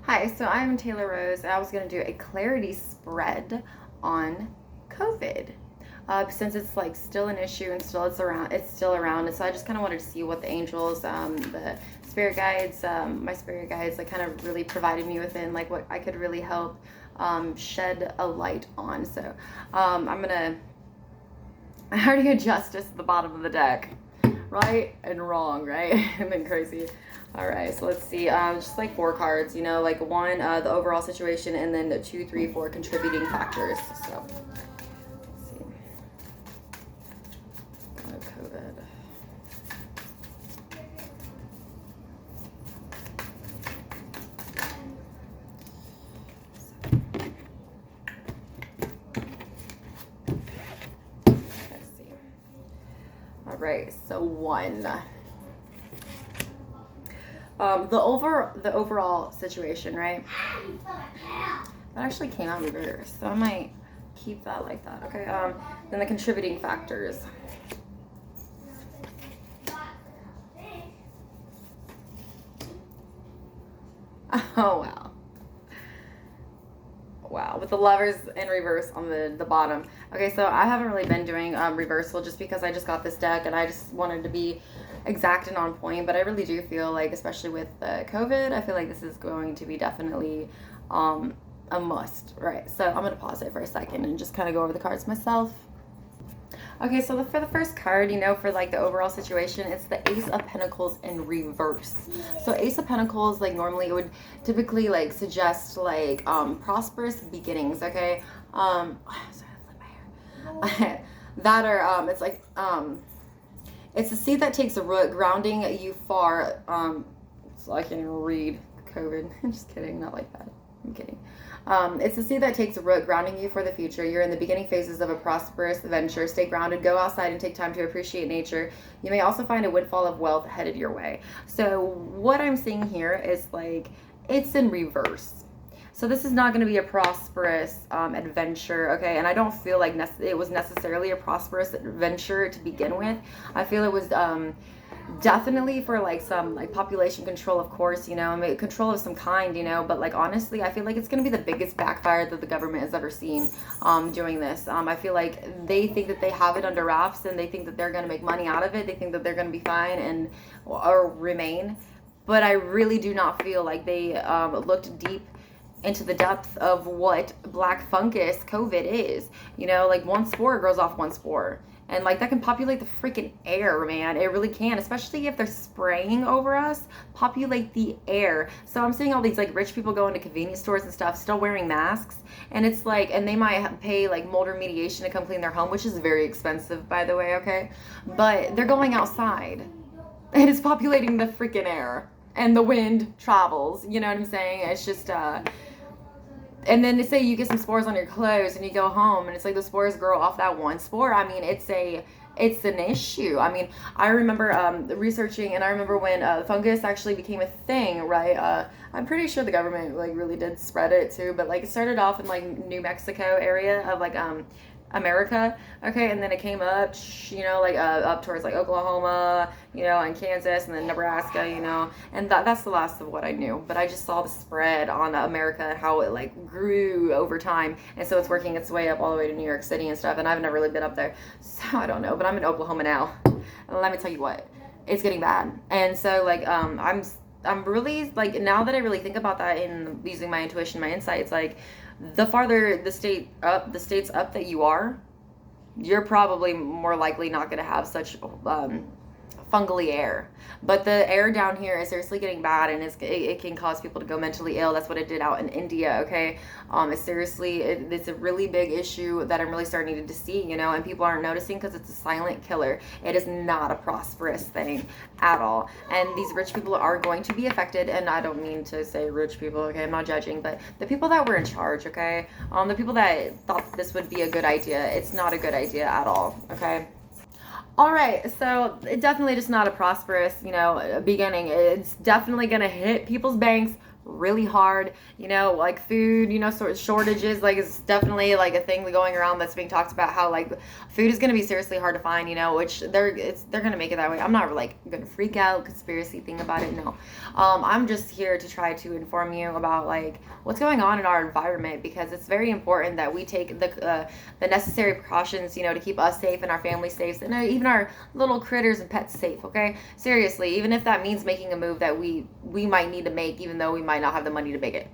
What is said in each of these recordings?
Hi, so I'm Taylor Rose, and I was going to do a clarity spread on COVID. Since it's like still an issue and it's still around, and so I just kind of wanted to see what the angels, the spirit guides, my spirit guides, like kind of really provided me within, like what I could really help shed a light on. So I already adjusted to the bottom of the deck, right and wrong, right? And then crazy. All right, so let's see. Just like four cards, like one, the overall situation, and then the 2, 3, 4 contributing factors. So let's see. COVID. Let's see. All right, so one. The overall situation, right? That actually came out reverse, so I might keep that like that. Okay. Then the contributing factors. Oh wow. Wow, with the lovers in reverse on the bottom. Okay, so I haven't really been doing reversal just because I just got this deck and I just wanted to be exact and on point. But I really do feel like, especially with COVID, I feel like this is going to be definitely a must, right? So I'm gonna pause it for a second and just kind of go over the cards myself. Okay, so for the first card, for like the overall situation, it's the Ace of Pentacles in reverse. So Ace of Pentacles, like normally it would typically like suggest like prosperous beginnings, okay? Sorry, I flipped my hair. That are it's like it's a seed that takes a root, grounding you far. So I can't even read COVID. I'm just kidding, not like that. I'm kidding. It's a seed that takes a root, grounding you for the future. You're in the beginning phases of a prosperous venture. Stay grounded, go outside and take time to appreciate nature. You may also find a windfall of wealth headed your way. So what I'm seeing here is like, it's in reverse. So this is not going to be a prosperous adventure, okay? And I don't feel like it was necessarily a prosperous adventure to begin with. I feel it was definitely for like some like population control, of course, control of some kind, but like honestly I feel like it's going to be the biggest backfire that the government has ever seen doing this. I feel like they think that they have it under wraps and they think that they're going to make money out of it. They think that they're going to be fine and or remain, but I really do not feel like they looked deep into the depth of what black fungus COVID is. Like one spore grows off one spore. And like that can populate the freaking air, man. It really can, especially if they're spraying over us, populate the air. So I'm seeing all these like rich people going to convenience stores and stuff, still wearing masks. And it's like, and they might pay like mold remediation to come clean their home, which is very expensive, by the way, okay? But they're going outside and it's populating the freaking air and the wind travels. You know what I'm saying? It's just, and then they say you get some spores on your clothes and you go home and it's like the spores grow off that one spore. I mean, it's an issue. I mean, I remember researching, and I remember when fungus actually became a thing, right? I'm pretty sure the government like really did spread it too, but like it started off in like New Mexico area of like America, okay, and then it came up, like up towards like Oklahoma, and Kansas, and then Nebraska, and that's the last of what I knew. But I just saw the spread on America and how it like grew over time, and so it's working its way up all the way to New York City and stuff. And I've never really been up there, so I don't know. But I'm in Oklahoma now, and let me tell you what, it's getting bad. And so like I'm really like, now that I really think about that and using my intuition, my insights, like the farther the states up that you are, you're probably more likely not going to have such fungally air. But the air down here is seriously getting bad, and it can cause people to go mentally ill. That's what it did out in India, okay? It's a really big issue that I'm really starting to see, and people aren't noticing because it's a silent killer. It is not a prosperous thing at all. And these rich people are going to be affected, and I don't mean to say rich people, okay? I'm not judging, but the people that were in charge, okay? The people that thought this would be a good idea, it's not a good idea at all, okay? All right, so it definitely just not a prosperous, beginning. It's definitely going to hit people's banks really hard. You know, like food, you know, sort of shortages, like it's definitely like a thing going around that's being talked about, how like food is going to be seriously hard to find, you know, which they're going to make it that way. I'm not like going to freak out conspiracy thing about it. No. I'm just here to try to inform you about like what's going on in our environment, because it's very important that we take the necessary precautions, you know, to keep us safe and our family safe, and even our little critters and pets safe. Okay, seriously, even if that means making a move that we might need to make, even though we might not have the money to make it,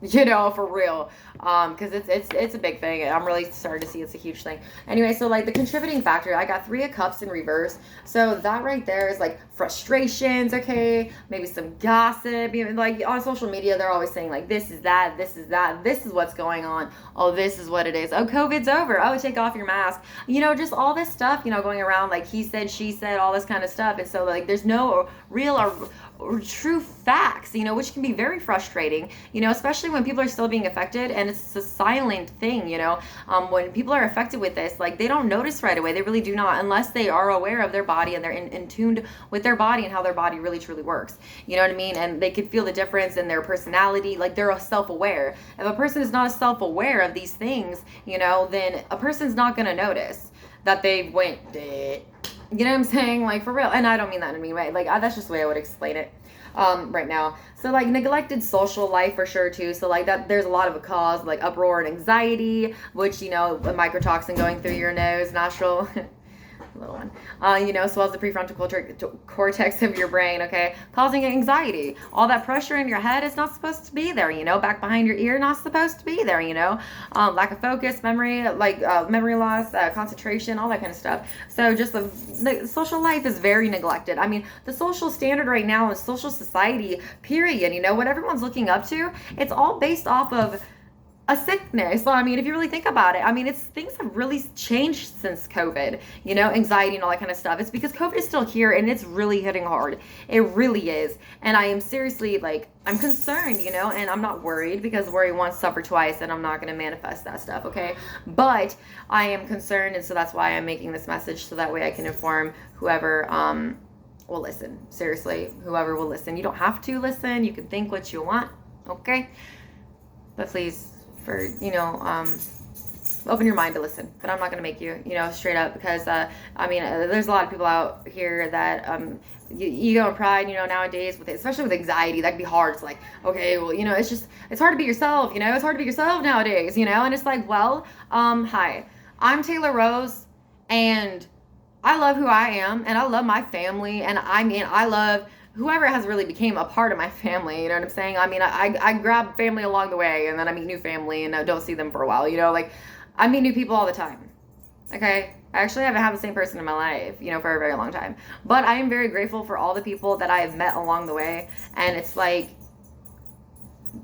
you know, for real. Because it's a big thing, and I'm really starting to see it's a huge thing. Anyway, so like the contributing factor, I got 3 of Cups in reverse. So that right there is like frustrations, okay, maybe some gossip. Even like on social media, they're always saying like this is that, this is that, this is what's going on, oh, this is what it is, oh, COVID's over, oh, take off your mask, you know, just all this stuff, you know, going around, like he said, she said, all this kind of stuff. And so like there's no real or true facts, you know, which can be very frustrating, you know, especially when people are still being affected, and it's a silent thing, you know. When people are affected with this, like they don't notice right away, they really do not, unless they are aware of their body and they're in tuned with their body and how their body really truly works, you know what I mean? And they could feel the difference in their personality, like they're self-aware. If a person is not self-aware of these things, you know, then a person's not going to notice that they went dead. You know what I'm saying? Like, for real. And I don't mean that in a mean way. Like, that's just the way I would explain it right now. So, like, neglected social life for sure, too. So, like, that there's a lot of a cause, like uproar and anxiety, which, you know, a microtoxin going through your nose, nostril. Little one, you know, as well as the prefrontal cortex of your brain, okay, causing anxiety. All that pressure in your head is not supposed to be there, you know, back behind your ear, not supposed to be there, you know, lack of focus, memory, like memory loss, concentration, all that kind of stuff. So just the social life is very neglected. I mean, the social standard right now is social society, period, you know, what everyone's looking up to, it's all based off of a sickness. So, I mean, if you really think about it, I mean, things have really changed since COVID, you know, anxiety and all that kind of stuff. It's because COVID is still here and it's really hitting hard. It really is. And I am seriously, like, I'm concerned, you know, and I'm not worried, because worry once, suffer twice, and I'm not going to manifest that stuff, okay? But I am concerned, and so that's why I'm making this message, so that way I can inform whoever will listen. Seriously, whoever will listen. You don't have to listen. You can think what you want, okay? But please, for, you know, open your mind to listen. But I'm not going to make you, you know, straight up, because, I mean, there's a lot of people out here that, ego and pride, you know, nowadays, with it, especially with anxiety, that can be hard. It's like, okay, well, you know, it's hard to be yourself, you know, it's hard to be yourself nowadays, you know, and it's like, well, hi, I'm Taylor Rose, and I love who I am, and I love my family, and I mean, I love whoever has really became a part of my family, you know what I'm saying? I mean, I grab family along the way, and then I meet new family, and I don't see them for a while, you know, like, I meet new people all the time, okay? I actually haven't had the same person in my life, you know, for a very long time, but I am very grateful for all the people that I have met along the way, and it's like,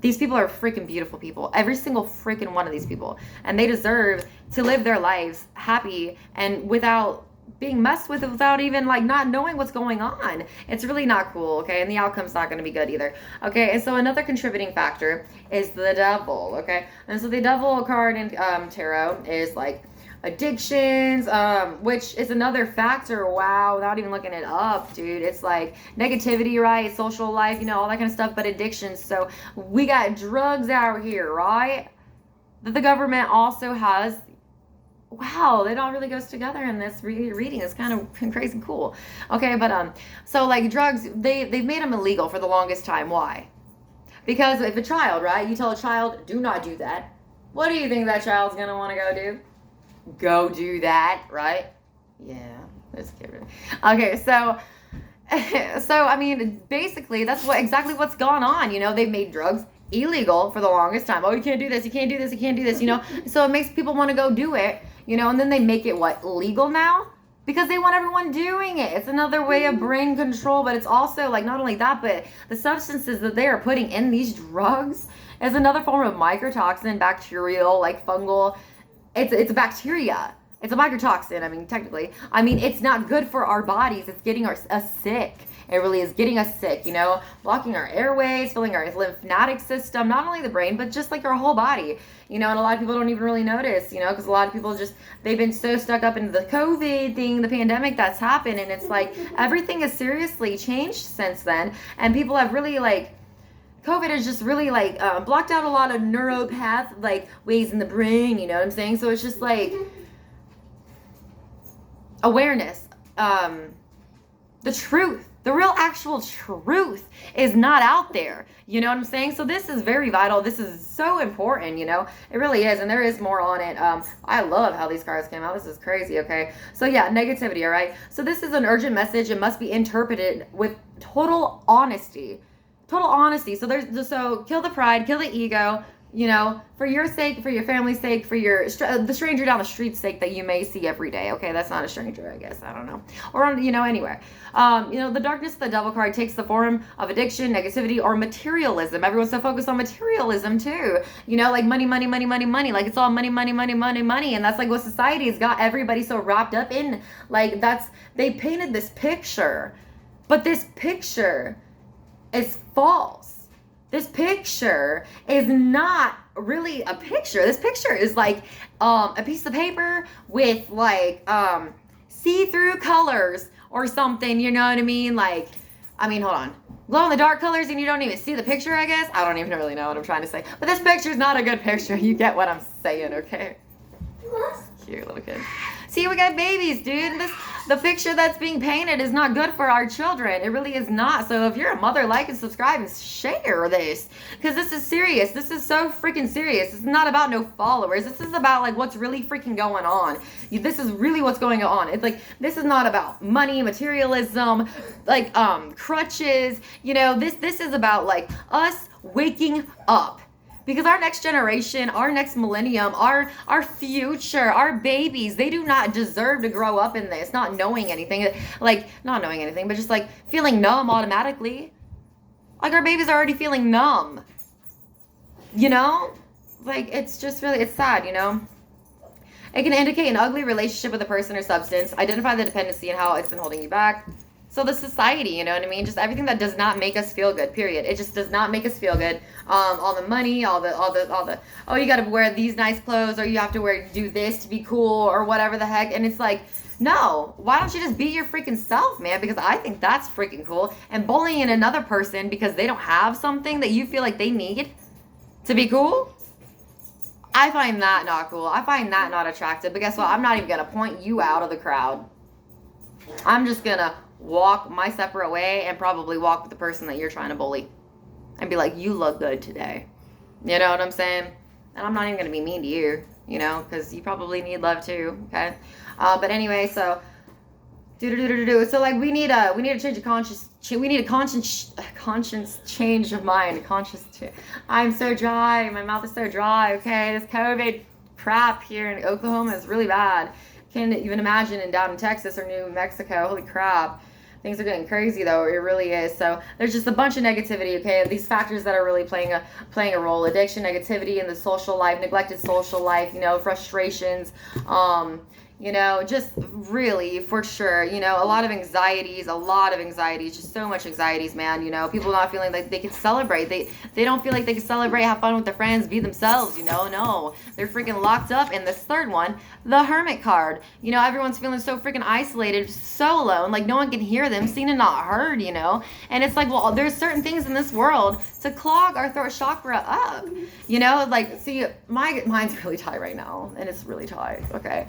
these people are freaking beautiful people, every single freaking one of these people, and they deserve to live their lives happy and without being messed with, without even like not knowing what's going on. It's really not cool, okay? And the outcome's not going to be good either, okay? And so another contributing factor is the devil, okay? And so the devil card in tarot is like addictions, which is another factor. Wow, without even looking it up, dude, it's like negativity, right? Social life, you know, all that kind of stuff, but addictions. So we got drugs out here, right? That the government also has. Wow, it all really goes together in this reading. It's kind of crazy cool. Okay, but so like drugs, they've made them illegal for the longest time. Why? Because if a child, right, you tell a child, do not do that, what do you think that child's gonna want to go do? Go do that, right? Yeah, that's kidding. Okay, so I mean, basically, that's exactly what's gone on. You know, they've made drugs illegal for the longest time. Oh, you can't do this, you can't do this, you can't do this, you know? So it makes people want to go do it, you know, and then they make it, what, legal now? Because they want everyone doing it. It's another way of brain control, but it's also, like, not only that, but the substances that they are putting in these drugs is another form of microtoxin, bacterial, like fungal. It's a bacteria. It's a microtoxin, I mean, technically. I mean, it's not good for our bodies. It's getting us sick. It really is getting us sick, you know, blocking our airways, filling our lymphatic system, not only the brain, but just like our whole body, you know, and a lot of people don't even really notice, you know, because a lot of people just, they've been so stuck up into the COVID thing, the pandemic that's happened, and it's like everything has seriously changed since then, and people have really like COVID has just really like blocked out a lot of neuropath like ways in the brain, you know what I'm saying? So it's just like awareness, the truth, the real actual truth is not out there, you know what I'm saying? So this is very vital. This is so important, you know, it really is. And there is more on it. I love how these cards came out. This is crazy. Okay, so yeah, negativity. All right, so this is an urgent message. It must be interpreted with total honesty. So kill the pride, kill the ego, you know, for your sake, for your family's sake, for the stranger down the street's sake that you may see every day. Okay, that's not a stranger, I guess. I don't know. Or, you know, anywhere. You know, the darkness of the devil card takes the form of addiction, negativity, or materialism. Everyone's so focused on materialism too. You know, like money. Like it's all money. And that's like what society's got everybody so wrapped up in. Like they painted this picture. But this picture is false. This picture is not really a picture. This picture is like a piece of paper with like see-through colors or something, you know what I mean? Like, I mean, hold on. Glow in the dark colors and you don't even see the picture, I guess? I don't even really know what I'm trying to say. But this picture's not a good picture. You get what I'm saying, okay? Cute little kid. See, we got babies, dude. The picture that's being painted is not good for our children. It really is not. So if you're a mother, like and subscribe and share this. Because this is serious. This is so freaking serious. It's not about no followers. This is about like what's really freaking going on. This is really what's going on. It's like, this is not about money, materialism, like crutches. You know, this is about like us waking up. Because our next generation, our next millennium, our future, our babies, they do not deserve to grow up in this, not knowing anything. Like, not knowing anything, but just like feeling numb automatically. Like our babies are already feeling numb. You know? Like, it's just really, it's sad, you know? It can indicate an ugly relationship with a person or substance. Identify the dependency and how it's been holding you back. So the society, you know what I mean? Just everything that does not make us feel good, period. It just does not make us feel good. All the money, all the, oh, you got to wear these nice clothes, or you have to do this to be cool, or whatever the heck. And it's like, no, why don't you just be your freaking self, man? Because I think that's freaking cool. And bullying another person because they don't have something that you feel like they need to be cool, I find that not cool. I find that not attractive. But guess what? I'm not even going to point you out of the crowd. I'm just going to walk my separate way and probably walk with the person that you're trying to bully and be like, you look good today. You know what I'm saying? And I'm not even going to be mean to you, you know, because you probably need love too. Okay. But anyway, so so like we need a change of conscience. We need a conscience change of mind. I'm so dry. My mouth is so dry. Okay. This COVID crap here in Oklahoma is really bad. Can't even imagine down in Texas or New Mexico. Holy crap. Things are getting crazy though. It really is. So there's just a bunch of negativity, okay? These factors that are really playing a role. Addiction, negativity in the social life, neglected social life, you know, frustrations, you know, just really for sure, you know, a lot of anxieties, just so much anxieties, man, you know, people not feeling like they can celebrate. They don't feel like they can celebrate, have fun with their friends, be themselves, you know, no, they're freaking locked up. And this third one, the Hermit card, you know, everyone's feeling so freaking isolated, so alone, like no one can hear them, seen and not heard, you know, and it's like, well, there's certain things in this world to clog our throat chakra up, you know, like, see, mine's really tight right now, and it's really tight, okay,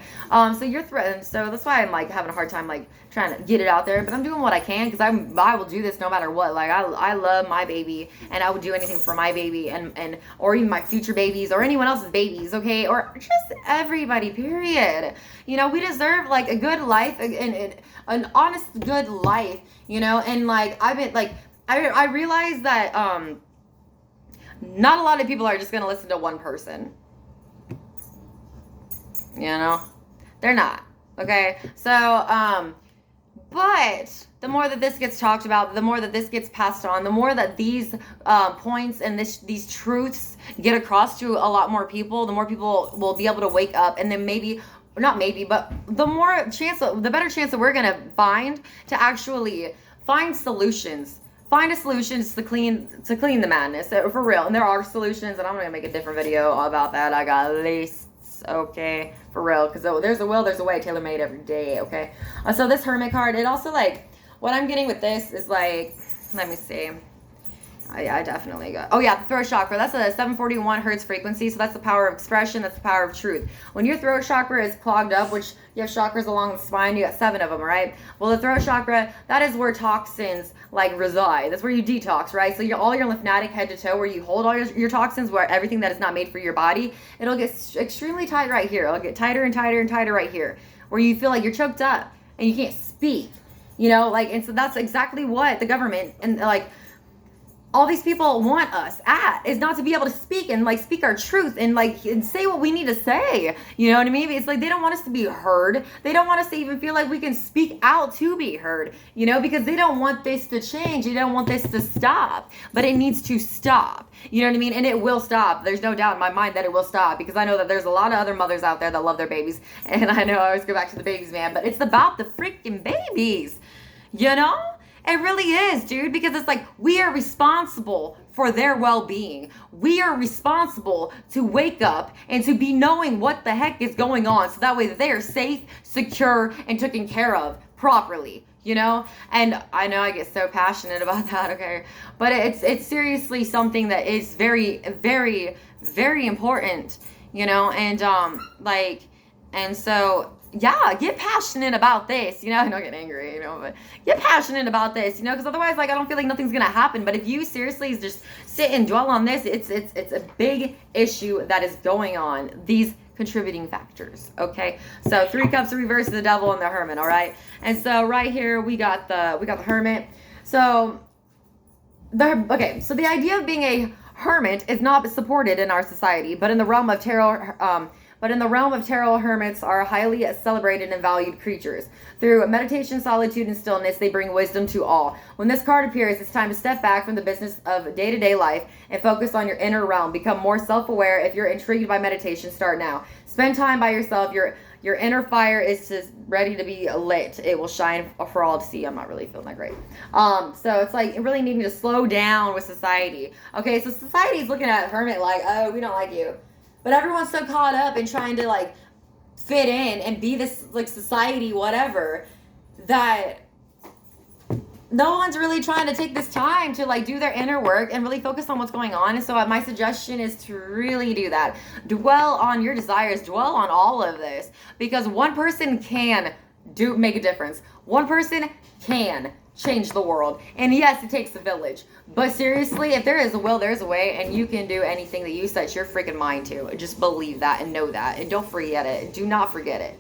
so you're threatened, so that's why I'm like having a hard time like trying to get it out there, but I'm doing what I can, because I will do this no matter what. Like I love my baby, and I would do anything for my baby, and or even my future babies, or anyone else's babies, okay, or just everybody, period. You know, we deserve like a good life, and an honest good life, you know. And like I've been like I realize that not a lot of people are just gonna listen to one person, you know. They're not. Okay. So, but the more that this gets talked about, the more that this gets passed on, the more that these points and these truths get across to a lot more people, the more people will be able to wake up, and then but the better chance that we're going to find to actually find solutions. Find a solution to clean the madness, for real. And there are solutions, and I'm going to make a different video about that. I got lists. Okay, for real, because there's a will, there's a way, tailor-made every day. Okay, so this Hermit card, it also like what I'm getting with this is like, let me see, I definitely got. Oh yeah, the throat chakra. That's a 741 hertz frequency. So that's the power of expression. That's the power of truth. When your throat chakra is clogged up, which you have chakras along the spine, you got 7 of them, right? Well, the throat chakra, that is where toxins like reside. That's where you detox, right? So all your lymphatic head to toe, where you hold all your toxins, where everything that is not made for your body, it'll get extremely tight right here. It'll get tighter and tighter and tighter right here, where you feel like you're choked up and you can't speak. And so that's exactly what the government and like all these people want us at, is not to be able to speak and like speak our truth and say what we need to say. You know what I mean? It's like they don't want us to be heard. They don't want us to even feel like we can speak out to be heard, because they don't want this to change. They don't want this to stop, but it needs to stop. You know what I mean? And it will stop. There's no doubt in my mind that it will stop, because I know that there's a lot of other mothers out there that love their babies. And I know I always go back to the babies, man, but it's about the freaking babies, It really is, dude, because it's like we are responsible for their well-being. We are responsible to wake up and to be knowing what the heck is going on, so that way they are safe, secure, and taken care of properly, And I know I get so passionate about that, okay? But it's seriously something that is very, very, very important, and so yeah, get passionate about this, don't get angry, but get passionate about this, because otherwise, I don't feel like nothing's gonna happen. But if you seriously just sit and dwell on this, it's a big issue that is going on. These contributing factors, okay? So 3 cups of reverse, the devil and the hermit, all right? And so right here we got the hermit. So the idea of being a hermit is not supported in our society, but in the realm of tarot, hermits are highly celebrated and valued creatures. Through meditation, solitude, and stillness, they bring wisdom to all. When this card appears, it's time to step back from the business of day-to-day life and focus on your inner realm. Become more self-aware. If you're intrigued by meditation, start now. Spend time by yourself. Your inner fire is ready to be lit. It will shine for all to see. I'm not really feeling that great. So it's like really needing to slow down with society. Okay, so society's looking at hermit like, oh, we don't like you. But everyone's so caught up in trying to fit in and be this society whatever, that no one's really trying to take this time to do their inner work and really focus on what's going on. And so my suggestion is to really do that. Dwell on your desires, dwell on all of this, because one person can make a difference. One person can change the world. And yes, it takes a village. But seriously, if there is a will, there's a way, and you can do anything that you set your freaking mind to. Just believe that and know that, and don't forget it. Do not forget it.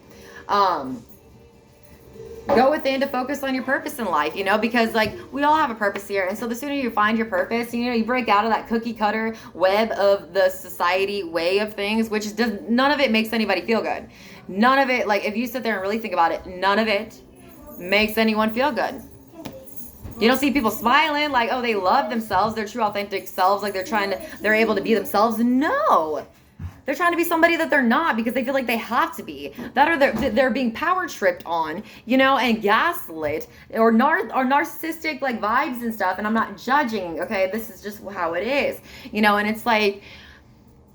Go within to focus on your purpose in life, because we all have a purpose here. And so the sooner you find your purpose, you break out of that cookie cutter web of the society way of things, which none of it makes anybody feel good. None of it, if you sit there and really think about it, none of it makes anyone feel good. You don't see people smiling they love themselves, their true authentic selves, they're able to be themselves. No. They're trying to be somebody that they're not because they feel like they have to be. That or they're being power tripped on, and gaslit or narcissistic vibes and stuff. And I'm not judging, okay? This is just how it is, and it's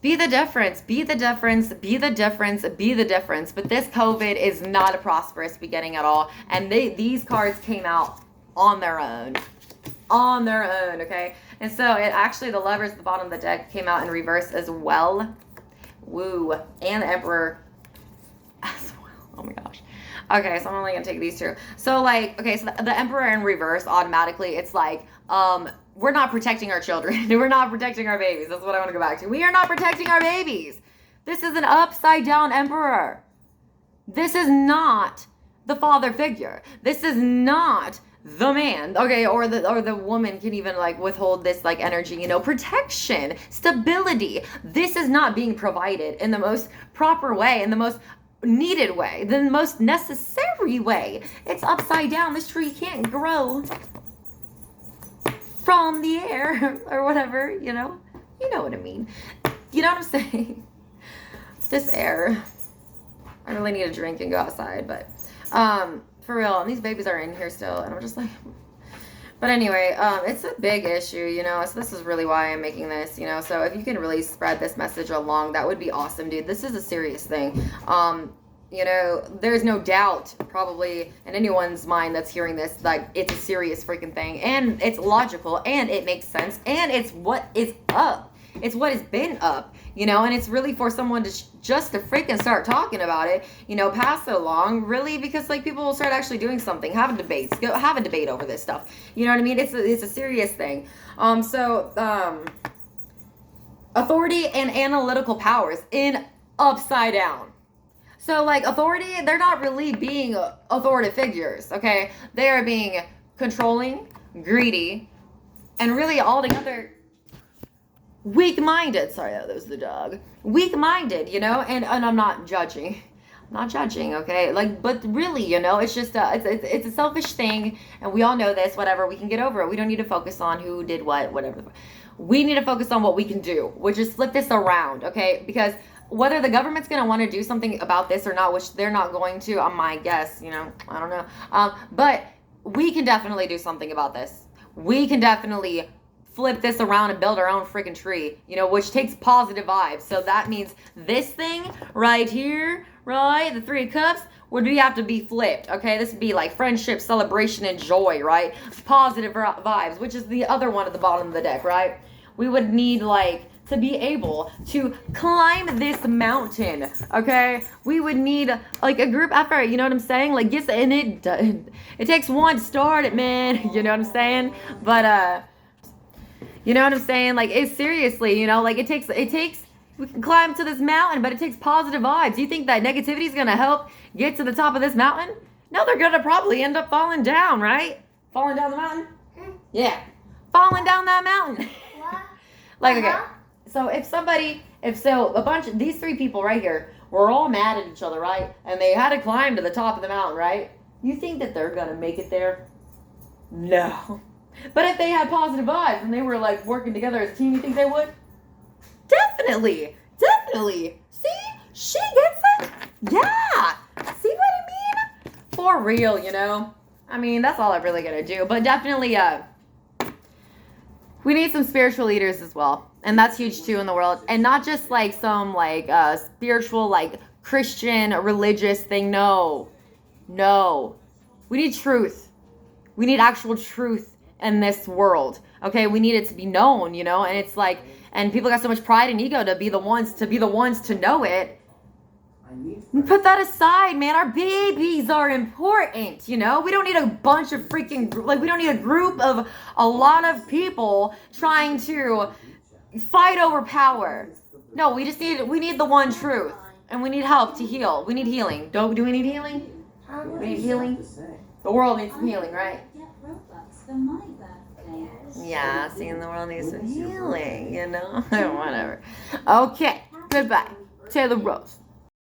be the difference, be the difference, be the difference, be the difference. But this COVID is not a prosperous beginning at all. And these cards came out on their own, okay? And so the Lovers at the bottom of the deck came out in reverse as well. Woo. And the Emperor as well. Oh my gosh. Okay, so I'm only gonna take these 2. So so the Emperor in reverse, automatically it's we're not protecting our children. We're not protecting our babies. That's what I want to go back to. We are not protecting our babies. This is an upside down Emperor. This is not the father figure. This is not the man, okay, or the woman can even withhold this energy, protection, stability. This is not being provided in the most proper way, in the most needed way, the most necessary way. It's upside down. This tree can't grow from the air or whatever, you know what I mean. You know what I'm saying? This air. I really need a drink and go outside, but for real, and these babies are in here still, and I'm just but anyway, it's a big issue, so this is really why I'm making this, so if you can really spread this message along, that would be awesome, dude. This is a serious thing. you know, there's no doubt probably in anyone's mind that's hearing this, like, it's a serious freaking thing, and it's logical, and it makes sense, and it's what is up. It's what has been up, you know, and it's really for someone to just to freaking start talking about it, you know, pass it along, really, because like people will start actually doing something, having debates, have a debate over this stuff. You know what I mean? It's a serious thing. Authority and analytical powers in upside down. So like authority, they're not really being authoritative figures, okay? They are being controlling, greedy, and really altogether weak-minded. Sorry, that was the dog. Weak-minded, you know, and I'm not judging. I'm not judging, okay? Like, but really, you know, it's just it's a selfish thing, and we all know this. Whatever, we can get over it. We don't need to focus on who did what, whatever. We need to focus on what we can do, which is flip this around, okay? Because whether the government's going to want to do something about this or not, which they're not going to, my guess, you know, I don't know. But we can definitely do something about this. We can definitely flip this around and build our own freaking tree, you know, which takes positive vibes. So that means this thing right here, right, the Three of Cups, would we have to be flipped, okay? This would be like friendship, celebration, and joy, right? Positive vibes, which is the other one at the bottom of the deck, right? We would need, like, to be able to climb this mountain, okay? We would need, like, a group effort, you know what I'm saying? Like, yes, and it takes one to start it, man, you know what I'm saying? But, you know what I'm saying? Like, it's seriously, you know, like, it takes, we can climb to this mountain, but it takes positive vibes. You think that negativity is going to help get to the top of this mountain? No, they're going to probably end up falling down, right? Falling down the mountain? Yeah. Falling down that mountain. Like, okay. So these three people right here were all mad at each other, right? And they had to climb to the top of the mountain, right? You think that they're going to make it there? No. But if they had positive vibes and they were like working together as a team, you think they would? Definitely. See? She gets it? Yeah. See what I mean? For real, you know? I mean, that's all I'm really going to do. But definitely, we need some spiritual leaders as well. And that's huge too in the world. And not just like some like spiritual, like Christian religious thing. No. We need truth. We need actual truth in this world. Okay, we need it to be known, you know, and it's like, and people got so much pride and ego to be the ones to know it. Put that aside, man. Our babies are important, you know. We don't need a bunch of freaking, like, we don't need a group of a lot of people trying to fight over power. No, we need the one truth, and we need help to heal. We need healing. Do we need healing? We need healing. The world needs some healing, right? Yeah, seeing the world needs some healing, you know? Whatever. Okay, goodbye. Taylor Rose.